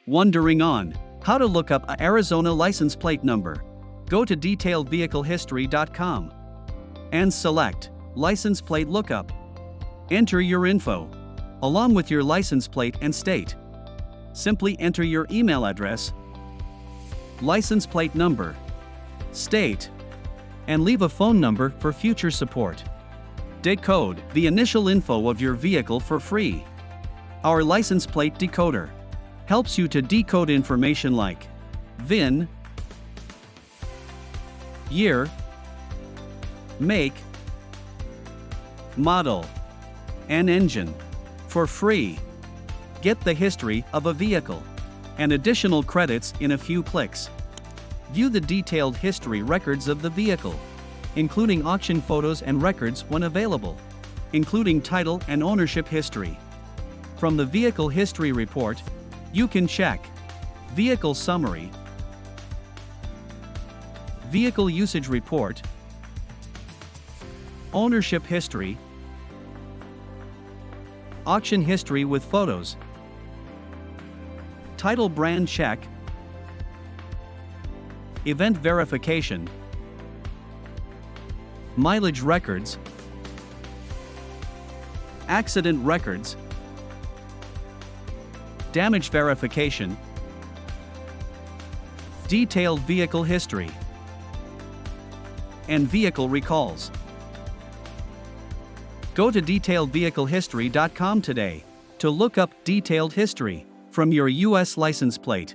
Wondering on how to look up an Arizona license plate number? Go to detailedvehiclehistory.com and select License Plate Lookup. Enter your info, along with your license plate and state. Simply enter your email address, license plate number, state, and leave a phone number for future support. Decode the initial info of your vehicle for free. Our license plate decoder helps you to decode information like VIN, year, make, model, and engine for free. Get the history of a vehicle and additional credits in a few clicks. View the detailed history records of the vehicle, including auction photos and records when available, including title and ownership history. From the Vehicle History Report, you can check Vehicle Summary, Vehicle Usage Report, Ownership History, Auction History with photos, Title Brand Check, Event Verification, Mileage Records, Accident Records, Damage Verification, Detailed Vehicle History, and Vehicle Recalls. Go to detailedvehiclehistory.com today to look up detailed history from your U.S. license plate.